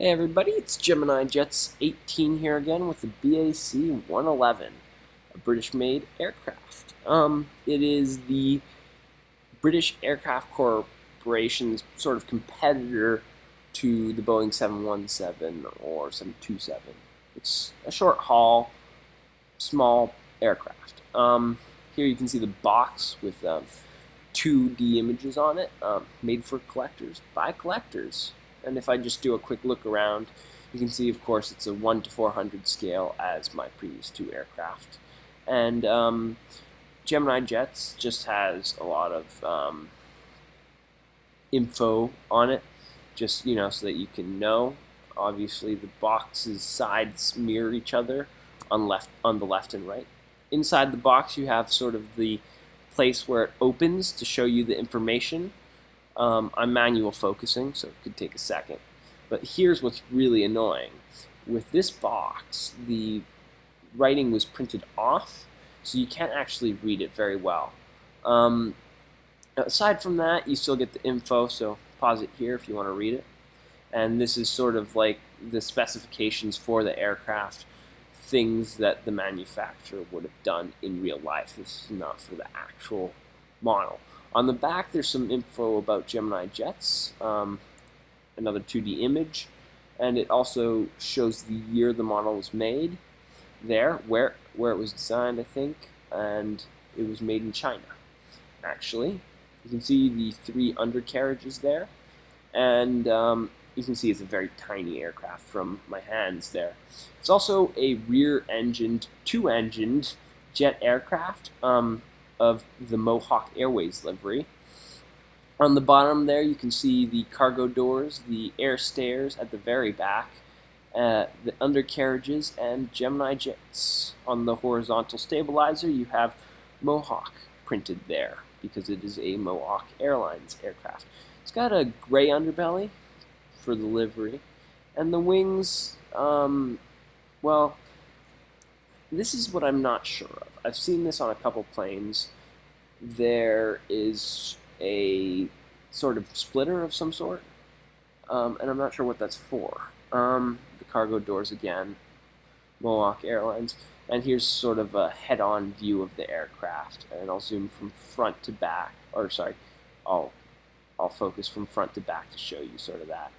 Hey everybody, it's GeminiJets 18 here again with the BAC 111, a British-made aircraft. It is the British Aircraft Corporation's sort of competitor to the Boeing 717 or 727. It's a short-haul, small aircraft. Here you can see the box with 2D images on it, made for collectors by collectors. And if I just do a quick look around, you can see, of course, it's a 1 to 400 scale as my previous two aircraft. And GeminiJets just has a lot of info on it, just, so that you can know. Obviously, the box's sides mirror each other on the left and right. Inside the box, you have sort of the place where it opens to show you the information. I'm manual focusing, so it could take a second. But here's what's really annoying. With this box, the writing was printed off, so you can't actually read it very well. Aside from that, you still get the info, so pause it here if you want to read it. And this is sort of like the specifications for the aircraft, things that the manufacturer would have done in real life. This is not for the actual model. On the back, there's some info about GeminiJets, another 2D image, and it also shows the year the model was made there, where it was designed, I think, and it was made in China, actually. You can see the 3 undercarriages there, and you can see it's a very tiny aircraft from my hands there. It's also a rear-engined, 2-engined jet aircraft of the Mohawk Airways livery. On the bottom there, you can see the cargo doors, the air stairs at the very back, the undercarriages, and GeminiJets. On the horizontal stabilizer, you have Mohawk printed there because it is a Mohawk Airlines aircraft. It's got a gray underbelly for the livery, and the wings, well, this is what I'm not sure of. I've seen this on a couple planes. There is a sort of splitter of some sort, and I'm not sure what that's for. The cargo doors again, Mohawk Airlines, and here's sort of a head-on view of the aircraft, and I'll zoom from front to back, or sorry, I'll focus from front to back to show you sort of that.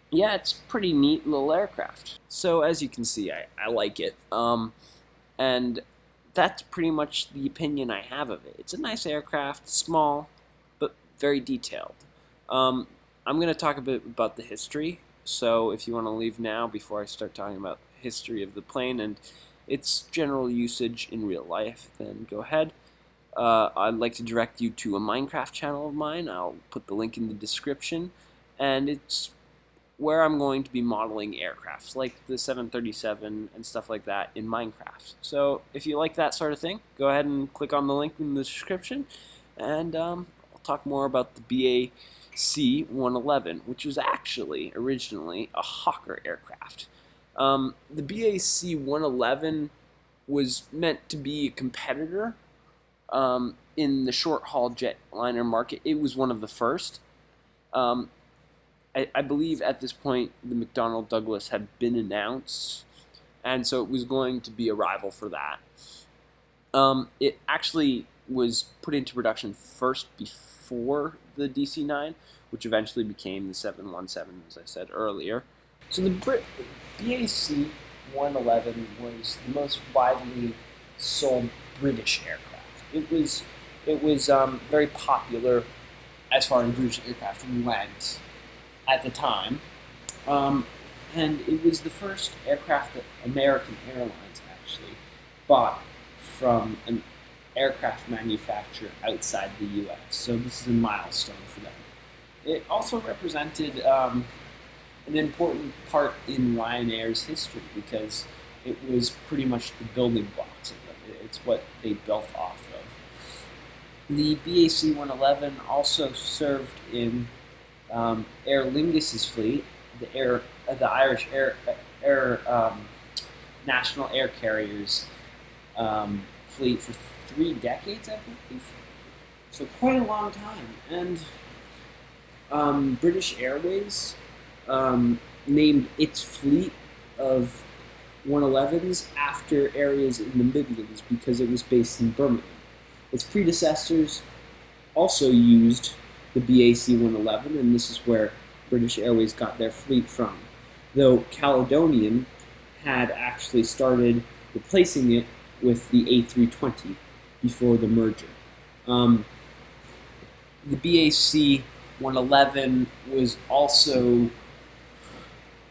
Yeah, it's pretty neat little aircraft. So as you can see, I like it. And that's pretty much the opinion I have of it. It's a nice aircraft, small, but very detailed. I'm going to talk a bit about the history. So if you want to leave now before I start talking about the history of the plane and its general usage in real life, then go ahead. I'd like to direct you to a Minecraft channel of mine. I'll put the link in the description. And it's where I'm going to be modeling aircrafts, like the 737 and stuff like that in Minecraft. So if you like that sort of thing, go ahead and click on the link in the description, and I'll talk more about the BAC 111, which was actually originally a Hawker aircraft. The BAC 111 was meant to be a competitor in the short-haul jetliner market. It was one of the first. I believe at this point the McDonnell Douglas had been announced, and so it was going to be a rival for that. It actually was put into production first before the DC-9, which eventually became the 717, as I said earlier. So the BAC 111 was the most widely sold British aircraft. It was very popular as far as British aircraft went at the time, and it was the first aircraft that American Airlines actually bought from an aircraft manufacturer outside the U.S., so this is a milestone for them. It also represented an important part in Ryanair's history because it was pretty much the building blocks of them. It's what they built off of. The BAC 111 also served in Aer Lingus's fleet, the Irish National Air Carriers fleet for 3 decades, I believe. So quite a long time. And British Airways named its fleet of 111s after areas in the Midlands because it was based in Birmingham. Its predecessors also used the BAC 111, and this is where British Airways got their fleet from, though Caledonian had actually started replacing it with the A320 before the merger. The BAC 111 was also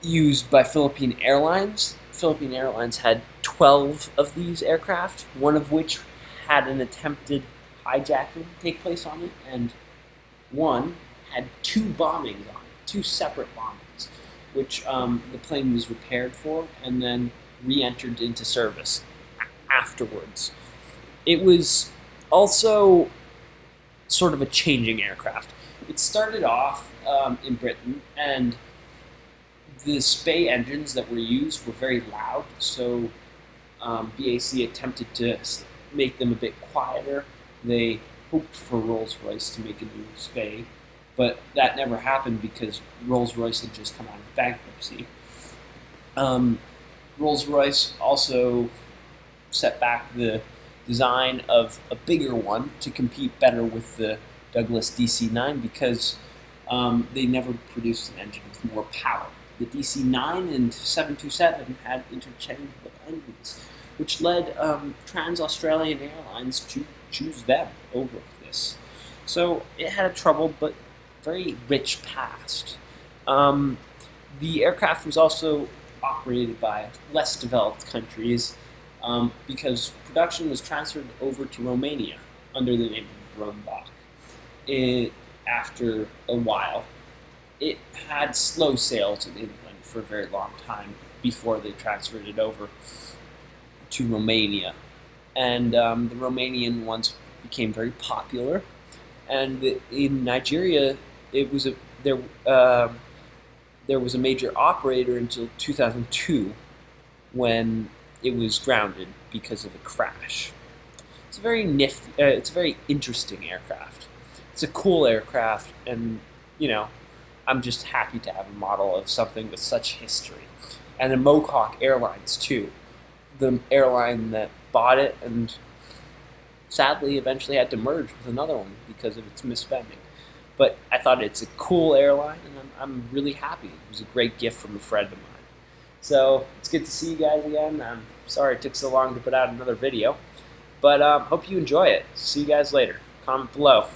used by Philippine Airlines. Philippine Airlines had 12 of these aircraft, one of which had an attempted hijacking take place on it, and one had two bombings on it, two separate bombings, which the plane was repaired for and then re-entered into service afterwards. It was also sort of a changing aircraft. It started off in Britain, and the Spey engines that were used were very loud, so BAC attempted to make them a bit quieter. They hoped for Rolls-Royce to make a new Spey, but that never happened because Rolls-Royce had just come out of bankruptcy. Rolls-Royce also set back the design of a bigger one to compete better with the Douglas DC-9 because they never produced an engine with more power. The DC-9 and 727 had interchangeable engines, which led Trans-Australian Airlines to choose them over this. So it had a troubled but very rich past. The aircraft was also operated by less developed countries because production was transferred over to Romania under the name of Rombach. After a while, it had slow sales in England for a very long time before they transferred it over to Romania. And the Romanian ones became very popular. And in Nigeria, it was there was a major operator until 2002 when it was grounded because of a crash. It's a very nifty, it's a very interesting aircraft. It's a cool aircraft, and I'm just happy to have a model of something with such history. And the Mohawk Airlines too, the airline that bought it and sadly eventually had to merge with another one because of its misspending. But I thought it's a cool airline, and I'm really happy. It was a great gift from a friend of mine. So it's good to see you guys again. I'm sorry it took so long to put out another video, but hope you enjoy it. See you guys later. Comment below.